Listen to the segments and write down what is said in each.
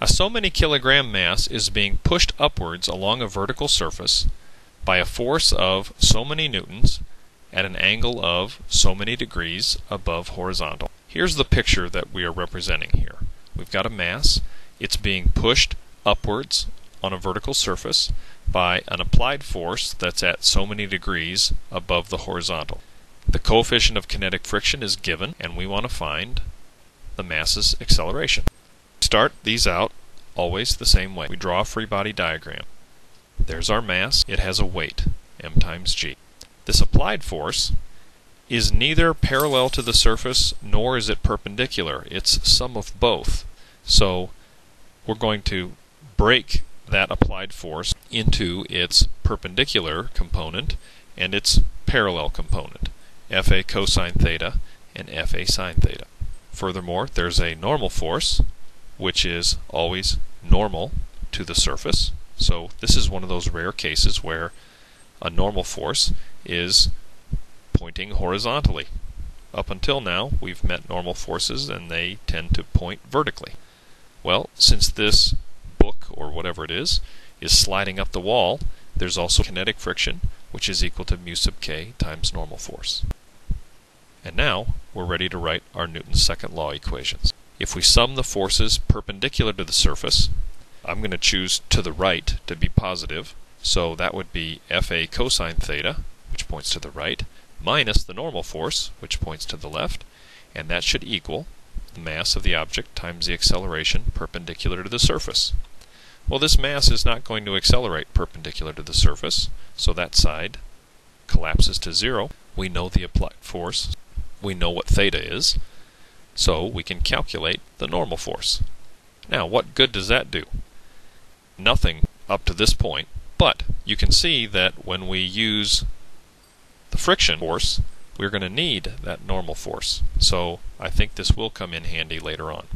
A so many kilogram mass is being pushed upwards along a vertical surface by a force of so many newtons at an angle of so many degrees above horizontal. Here's the picture that we are representing here. We've got a mass. It's being pushed upwards on a vertical surface by an applied force that's at so many degrees above the horizontal. The coefficient of kinetic friction is given, and we want to find the mass's acceleration. Start these out always the same way. We draw a free body diagram. There's our mass. It has a weight, m times g. This applied force is neither parallel to the surface nor is it perpendicular. It's sum of both. So we're going to break that applied force into its perpendicular component and its parallel component, Fa cosine theta and Fa sine theta. Furthermore, there's a normal force, which is always normal to the surface. So this is one of those rare cases where a normal force is pointing horizontally. Up until now, we've met normal forces and they tend to point vertically. Well, since this book, or whatever it is sliding up the wall, there's also kinetic friction, which is equal to mu sub k times normal force. And now we're ready to write our Newton's second law equations. If we sum the forces perpendicular to the surface, I'm going to choose to the right to be positive, so that would be Fa cosine theta, which points to the right, minus the normal force, which points to the left, and that should equal the mass of the object times the acceleration perpendicular to the surface. Well, this mass is not going to accelerate perpendicular to the surface, so that side collapses to zero. We know the applied force. We know what theta is, so we can calculate the normal force. Now, what good does that do? Nothing up to this point, but you can see that when we use the friction force, we're going to need that normal force. So I think this will come in handy later on.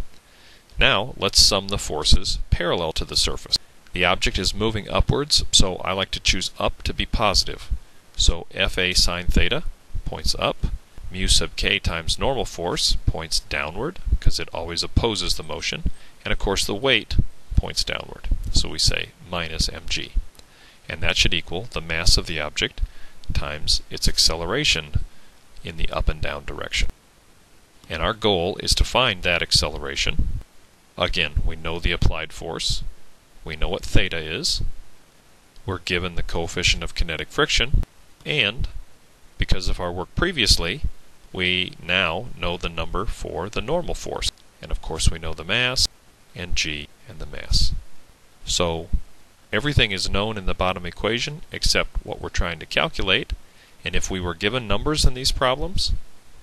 Now let's sum the forces parallel to the surface. The object is moving upwards, so I like to choose up to be positive. So Fa sine theta points up, mu sub k times normal force points downward, because it always opposes the motion, and of course the weight points downward. So we say minus mg. And that should equal the mass of the object times its acceleration in the up and down direction. And our goal is to find that acceleration. Again, we know the applied force. We know what theta is. We're given the coefficient of kinetic friction. And because of our work previously, we now know the number for the normal force. And of course we know the mass and g and the mass. So everything is known in the bottom equation except what we're trying to calculate. And if we were given numbers in these problems,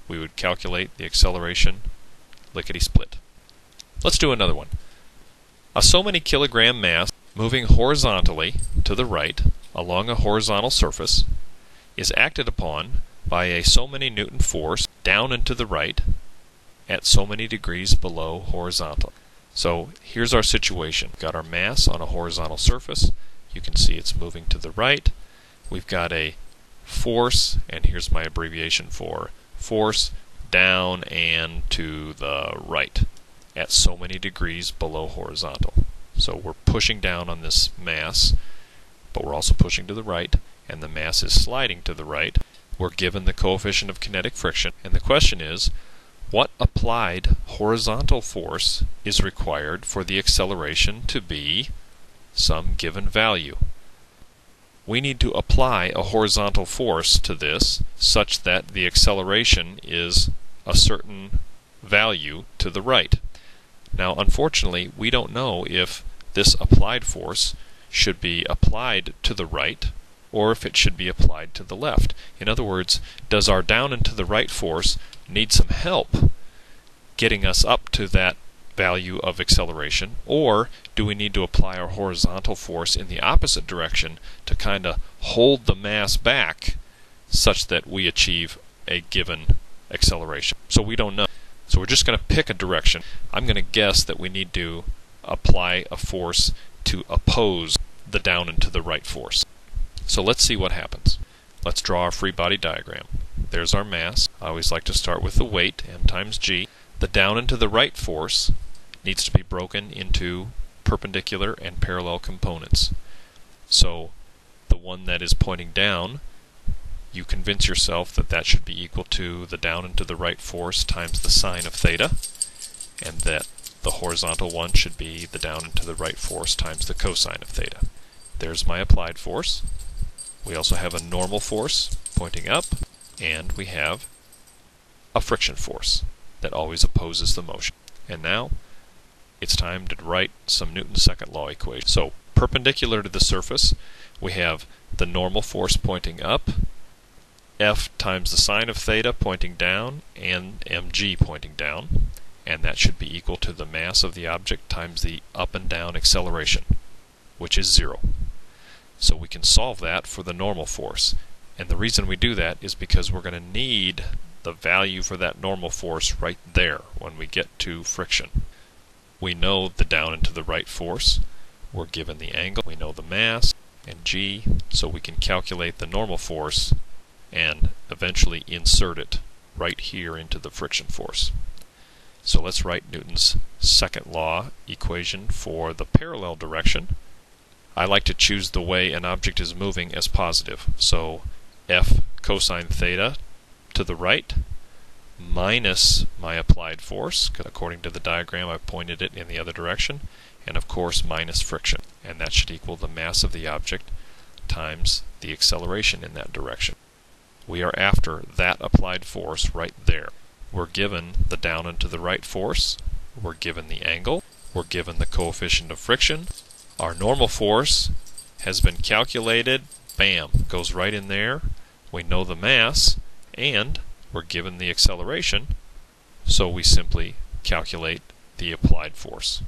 we would calculate the acceleration lickety-split. Let's do another one. A so many kilogram mass moving horizontally to the right along a horizontal surface is acted upon by a so many Newton force down and to the right at so many degrees below horizontal. So here's our situation. We've got our mass on a horizontal surface. You can see it's moving to the right. We've got a force, and here's my abbreviation for force, down and to the right at so many degrees below horizontal. So we're pushing down on this mass, but we're also pushing to the right, and the mass is sliding to the right. We're given the coefficient of kinetic friction, and the question is, what applied horizontal force is required for the acceleration to be some given value? We need to apply a horizontal force to this such that the acceleration is a certain value to the right. Now, unfortunately, we don't know if this applied force should be applied to the right or if it should be applied to the left. In other words, does our down and to the right force need some help getting us up to that value of acceleration, or do we need to apply our horizontal force in the opposite direction to kind of hold the mass back such that we achieve a given acceleration? So we don't know. So we're just going to pick a direction. I'm going to guess that we need to apply a force to oppose the down and to the right force. So let's see what happens. Let's draw our free body diagram. There's our mass. I always like to start with the weight, m times g. The down and to the right force needs to be broken into perpendicular and parallel components. So the one that is pointing down, you convince yourself that that should be equal to the down and to the right force times the sine of theta, and that the horizontal one should be the down and to the right force times the cosine of theta. There's my applied force. We also have a normal force pointing up, and we have a friction force that always opposes the motion. And now it's time to write some Newton's second law equation. So perpendicular to the surface, we have the normal force pointing up, F times the sine of theta pointing down, and mg pointing down, and that should be equal to the mass of the object times the up and down acceleration, which is 0. So we can solve that for the normal force, and the reason we do that is because we're going to need the value for that normal force right there when we get to friction. We know the down and to the right force, we're given the angle, we know the mass and g, so we can calculate the normal force and eventually insert it right here into the friction force. So let's write Newton's second law equation for the parallel direction. I like to choose the way an object is moving as positive. So F cosine theta to the right minus my applied force, because according to the diagram I pointed it in the other direction, and of course minus friction. And that should equal the mass of the object times the acceleration in that direction. We are after that applied force right there. We're given the down and to the right force, we're given the angle, we're given the coefficient of friction. Our normal force has been calculated, bam, goes right in there. We know the mass, and we're given the acceleration, so we simply calculate the applied force.